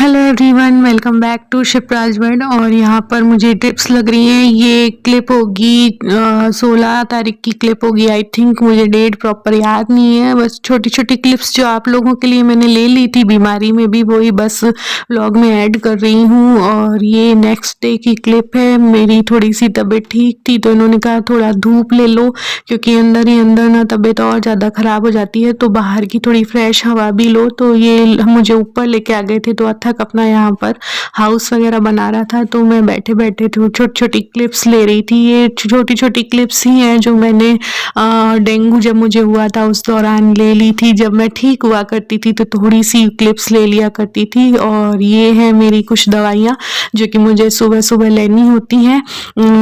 Hello everyone, welcome back to Shipra's world. और यहाँ पर मुझे टिप्स लग रही हैं। ये क्लिप होगी 16 तारीख की क्लिप होगी आई थिंक, मुझे डेट प्रॉपर याद नहीं है। बस छोटी छोटी क्लिप्स जो आप लोगों के लिए मैंने ले ली थी बीमारी में भी, वही बस व्लॉग में ऐड कर रही हूँ। और ये नेक्स्ट डे की क्लिप है। मेरी थोड़ी सी तबीयत ठीक थी तो इन्होंने कहा थोड़ा धूप ले लो, क्योंकि अंदर ही अंदर ना तबीयत और ज़्यादा ख़राब हो जाती है, तो बाहर की थोड़ी फ्रेश हवा भी लो। तो ये मुझे ऊपर लेके आ गए थे, तो अथक अपना यहाँ पर हाउस वगैरह बना रहा था, तो मैं बैठे बैठे छोटी छोटी क्लिप्स ले रही थी। ये छोटी छोटी क्लिप्स ही हैं जो मैंने डेंगू जब मुझे हुआ था उस दौरान ले ली थी। जब मैं ठीक हुआ करती थी तो थोड़ी सी क्लिप्स ले लिया करती थी। और ये है मेरी कुछ दवाइयाँ जो कि मुझे सुबह सुबह लेनी होती हैं।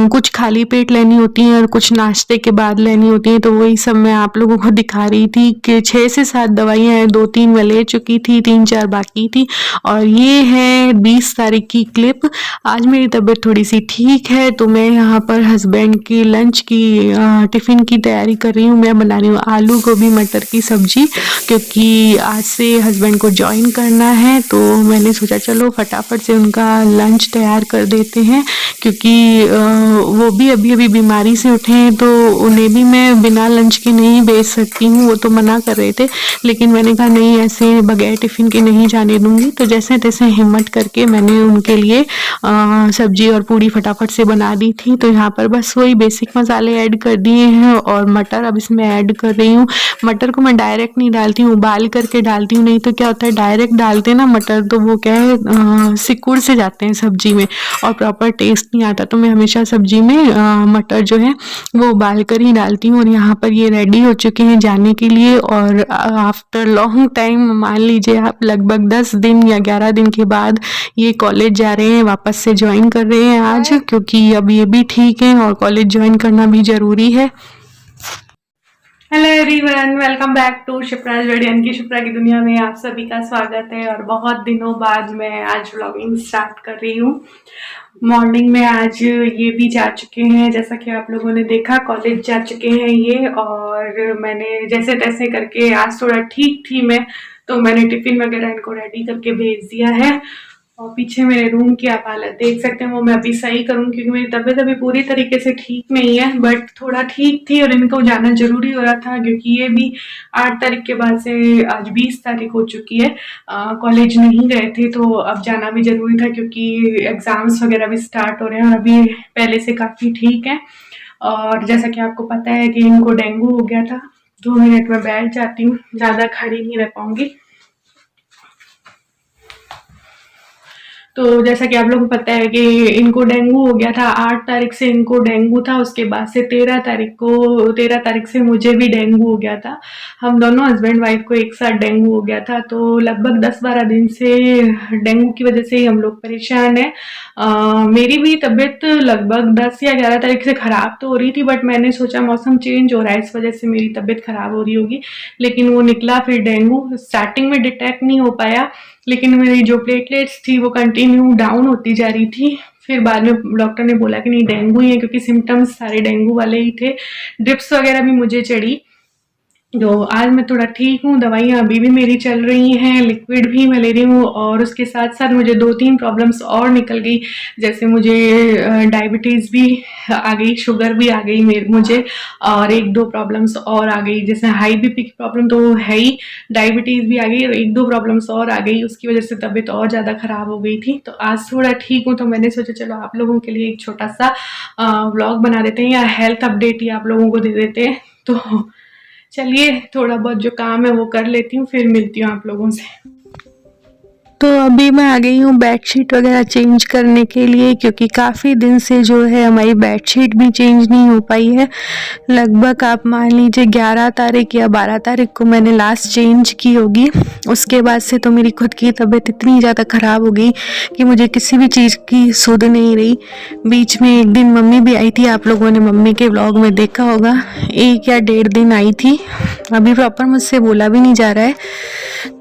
कुछ खाली पेट लेनी होती हैं और कुछ नाश्ते के बाद लेनी होती हैं। तो वही सब मैं आप लोगों को दिखा रही थी कि 6 से 7 दवाइयाँ हैं, 2-3 मैं ले चुकी थी, 3-4 बाकी थी। और ये है 20 तारीख की क्लिप। आज मेरी तबीयत थोड़ी सी ठीक है, तो मैं यहाँ पर हस्बैंड की लंच की टिफ़िन की तैयारी कर रही हूँ। मैं बना रही हूँ आलू गोभी मटर की सब्जी, क्योंकि आज से हस्बैंड को ज्वाइन करना है। तो मैंने सोचा चलो फटाफट से उनका लंच तैयार कर देते हैं, क्योंकि वो भी अभी अभी बीमारी से उठे हैं, तो उन्हें भी मैं बिना लंच के नहीं भेज सकती हूँ। वो तो मना कर रहे थे, लेकिन मैंने कहा नहीं, ऐसे बगैर टिफ़िन के नहीं जाने दूंगी। तो जैसे तैसे हिम्मत करके मैंने उनके लिए सब्जी और पूड़ी फटाफट से बना दी थी। तो यहाँ पर बस वही बेसिक मसाले ऐड कर दिए हैं और मटर अब इसमें ऐड कर रही हूँ। मटर को मैं डायरेक्ट नहीं डालती हूँ, उबाल करके डालती हूँ, नहीं तो क्या होता है डायरेक्ट डालते ना मटर तो वो क्या है सिकुड़ से जाते हैं सब्जी में और प्रॉपर टेस्ट नहीं आता। तो मैं हमेशा सब्जी में मटर जो है वो उबाल कर ही डालती हूँ। और यहाँ पर ये रेडी हो चुके हैं जाने के लिए। और आफ्टर लॉन्ग टाइम, मान लीजिए आप लगभग 10 दिन या 11 दिन के बाद ये कॉलेज जा रहे हैं, वापस से ज्वाइन कर रहे हैं आज, क्योंकि अब ये भी ठीक है और कॉलेज ज्वाइन करना भी ज़रूरी है। Hello everyone, welcome back to Shipra's world की शिप्रा की दुनिया में आप सभी का स्वागत है। और बहुत दिनों बाद मैं आज व्लॉगिंग स्टार्ट कर रही हूँ। मॉर्निंग में आज ये भी जा चुके हैं, जैसा कि आप लोगों ने देखा कॉलेज जा चुके हैं ये। और मैंने जैसे तैसे करके आज थोड़ा ठीक थी मैं, तो मैंने टिफ़िन वगैरह इनको रेडी करके भेज दिया है। और पीछे मेरे रूम की आप हालत देख सकते हैं, वो मैं अभी सही करूँ, क्योंकि मेरी तबीयत अभी पूरी तरीके से ठीक नहीं है, बट थोड़ा ठीक थी और इनको जाना जरूरी हो रहा था, क्योंकि ये भी 8 तारीख के बाद से आज 20 तारीख हो चुकी है, कॉलेज नहीं गए थे, तो अब जाना भी जरूरी था, क्योंकि एग्जाम्स वगैरह भी स्टार्ट हो रहे हैं और अभी पहले से काफ़ी ठीक है। और जैसा कि आपको पता है कि इनको डेंगू हो गया था। 2 मिनट में बैठ जाती हूँ, ज़्यादा खड़ी नहीं रह पाऊंगी। तो जैसा कि आप लोगों को पता है कि इनको डेंगू हो गया था, 8 तारीख से इनको डेंगू था, उसके बाद से 13 तारीख से मुझे भी डेंगू हो गया था। हम दोनों हस्बैंड वाइफ को एक साथ डेंगू हो गया था। तो लगभग 10-12 दिन से डेंगू की वजह से ही हम लोग परेशान हैं। मेरी भी तबीयत लगभग 10 या 11 तारीख से ख़राब तो हो रही थी, बट मैंने सोचा मौसम चेंज हो रहा है, इस वजह से मेरी तबीयत ख़राब हो रही होगी, लेकिन वो निकला फिर डेंगू। स्टार्टिंग में डिटेक्ट नहीं हो पाया, लेकिन मेरी जो प्लेटलेट्स थी वो कंटिन्यू डाउन होती जा रही थी। फिर बाद में डॉक्टर ने बोला कि नहीं डेंगू ही है, क्योंकि सिम्टम्स सारे डेंगू वाले ही थे। ड्रिप्स वगैरह भी मुझे चढ़ी। तो आज मैं थोड़ा ठीक हूँ, दवाइयाँ अभी भी मेरी चल रही हैं, लिक्विड भी मैं ले रही हूँ। और उसके साथ साथ मुझे 2-3 प्रॉब्लम्स और निकल गई, जैसे मुझे डायबिटीज़ भी आ गई, शुगर भी आ गई मुझे, और 1-2 प्रॉब्लम्स और आ गई, जैसे हाई बीपी की प्रॉब्लम तो है ही, डायबिटीज़ भी आ गई और 1-2 प्रॉब्लम्स और आ गई। उसकी वजह से तबीयत और ज़्यादा ख़राब हो गई थी। तो आज थोड़ा ठीक हूँ, तो मैंने सोचा चलो आप लोगों के लिए एक छोटा सा व्लॉग बना देते हैं, या हेल्थ अपडेट ही आप लोगों को दे देते हैं। तो चलिए थोड़ा बहुत जो काम है वो कर लेती हूँ, फिर मिलती हूँ आप लोगों से। तो अभी मैं आ गई हूँ बेडशीट वगैरह चेंज करने के लिए, क्योंकि काफ़ी दिन से जो है हमारी बेडशीट भी चेंज नहीं हो पाई है। लगभग आप मान लीजिए 11 तारीख या 12 तारीख को मैंने लास्ट चेंज की होगी। उसके बाद से तो मेरी खुद की तबीयत इतनी ज़्यादा ख़राब हो गई कि मुझे किसी भी चीज़ की सुध नहीं रही। बीच में एक दिन मम्मी भी आई थी, आप लोगों ने मम्मी के व्लॉग में देखा होगा, 1 या 1.5 दिन आई थी। अभी प्रॉपर मुझसे बोला भी नहीं जा रहा है।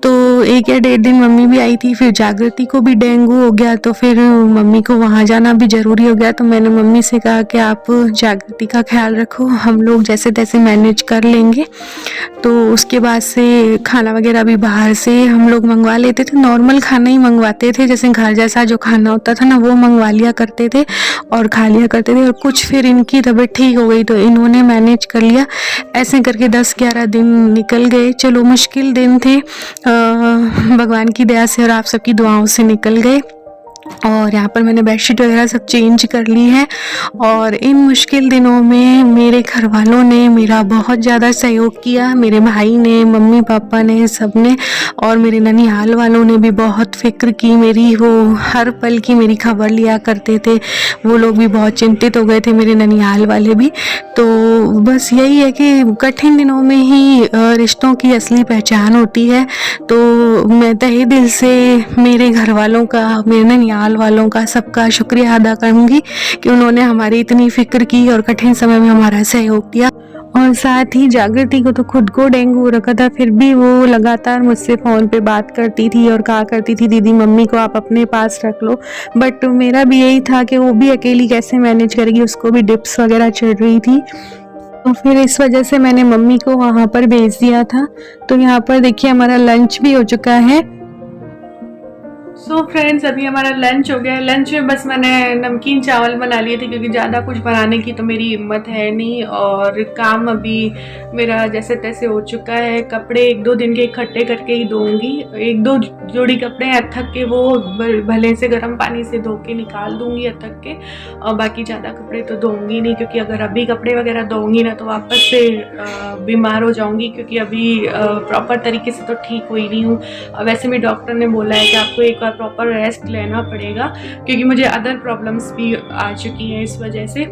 तो 1 या 1.5 दिन मम्मी भी आई थी, थी, फिर जागृति को भी डेंगू हो गया तो फिर मम्मी को वहाँ जाना भी ज़रूरी हो गया। तो मैंने मम्मी से कहा कि आप जागृति का ख्याल रखो, हम लोग जैसे तैसे मैनेज कर लेंगे। तो उसके बाद से खाना वगैरह भी बाहर से हम लोग मंगवा लेते थे, नॉर्मल खाना ही मंगवाते थे, जैसे घर जैसा जो खाना होता था ना वो मंगवा लिया करते थे और खा लिया करते थे। और कुछ फिर इनकी तबीयत ठीक हो गई तो इन्होंने मैनेज कर लिया। ऐसे करके 10-11 दिन निकल गए। चलो मुश्किल दिन थे, भगवान की दया से और आप सबकी दुआओं से निकल गए। और यहाँ पर मैंने बेडशीट वगैरह सब चेंज कर ली है। और इन मुश्किल दिनों में मेरे घर वालों ने मेरा बहुत ज़्यादा सहयोग किया, मेरे भाई ने, मम्मी पापा ने, सब ने। और मेरे ननिहाल वालों ने भी बहुत फिक्र की मेरी, वो हर पल की मेरी खबर लिया करते थे। वो लोग भी बहुत चिंतित हो गए थे, मेरे ननिहाल वाले भी। तो बस यही है कि कठिन दिनों में ही रिश्तों की असली पहचान होती है। तो मैं तहे दिल से मेरे घर वालों का, मेरे ननिहाल वालों का, सबका शुक्रिया अदा करूँगी कि उन्होंने हमारी इतनी फिक्र की और कठिन समय में हमारा सहयोग किया। और साथ ही जागृति को तो खुद को डेंगू हो रखा था, फिर भी वो लगातार मुझसे फ़ोन पे बात करती थी और कहा करती थी दीदी मम्मी को आप अपने पास रख लो। बट मेरा भी यही था कि वो भी अकेली कैसे मैनेज करेगी, उसको भी डिप्स वगैरह चढ़ रही थी। तो फिर इस वजह से मैंने मम्मी को वहाँ पर भेज दिया था। तो यहाँ पर देखिए हमारा लंच भी हो चुका है। सो फ्रेंड्स, अभी हमारा लंच हो गया है। लंच में बस मैंने नमकीन चावल बना लिए थे क्योंकि ज़्यादा कुछ बनाने की तो मेरी हिम्मत है नहीं। और काम अभी मेरा जैसे तैसे हो चुका है। कपड़े 1-2 दिन के इकट्ठे करके ही धोऊंगी। 1-2 जोड़ी कपड़े हैं अथक के, वो भले से गर्म पानी से धो के निकाल दूंगी अथक के। और बाकी ज़्यादा कपड़े तो धोऊंगी नहीं, क्योंकि अगर अभी कपड़े वगैरह धोऊंगी ना तो वापस से बीमार हो जाऊँगी, क्योंकि अभी प्रॉपर तरीके से तो ठीक हुई नहीं हूँ। वैसे भी डॉक्टर ने बोला है कि आपको एक बार प्रॉपर रेस्ट लेना पड़ेगा, क्योंकि मुझे अदर प्रॉब्लम्स भी आ चुकी हैं इस वजह से।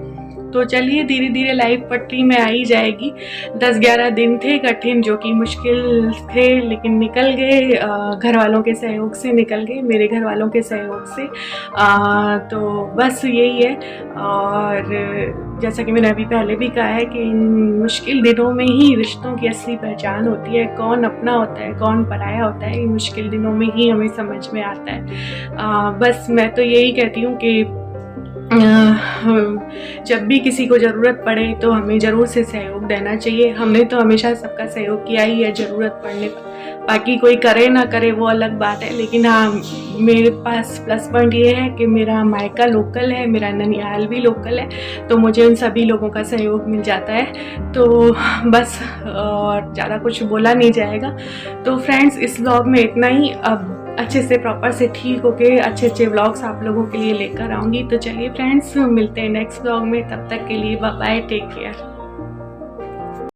तो चलिए धीरे धीरे लाइफ पटरी में आ ही जाएगी। 10-11 दिन थे कठिन, जो कि मुश्किल थे, लेकिन निकल गए। घर वालों के सहयोग से निकल गए, मेरे घर वालों के सहयोग से। तो बस यही है। और जैसा कि मैंने अभी पहले भी कहा है कि इन मुश्किल दिनों में ही रिश्तों की असली पहचान होती है। कौन अपना होता है, कौन पराया होता है, इन मुश्किल दिनों में ही हमें समझ में आता है। बस मैं तो यही कहती हूँ कि जब भी किसी को ज़रूरत पड़े तो हमें ज़रूर से सहयोग देना चाहिए। हमने तो हमेशा सबका सहयोग किया ही है ज़रूरत पड़ने पर। बाकी कोई करे ना करे वो अलग बात है, लेकिन हाँ, मेरे पास प्लस पॉइंट ये है कि मेरा मायका लोकल है, मेरा ननिहाल भी लोकल है, तो मुझे उन सभी लोगों का सहयोग मिल जाता है। तो बस, और ज़्यादा कुछ बोला नहीं जाएगा। तो फ्रेंड्स, इस व्लॉग में इतना ही। अब अच्छे से प्रॉपर से ठीक होके अच्छे व्लॉग्स आप लोगों के लिए लेकर आऊँगी। तो चलिए फ्रेंड्स, मिलते हैं नेक्स्ट व्लॉग में। तब तक के लिए बाय बाय, टेक केयर।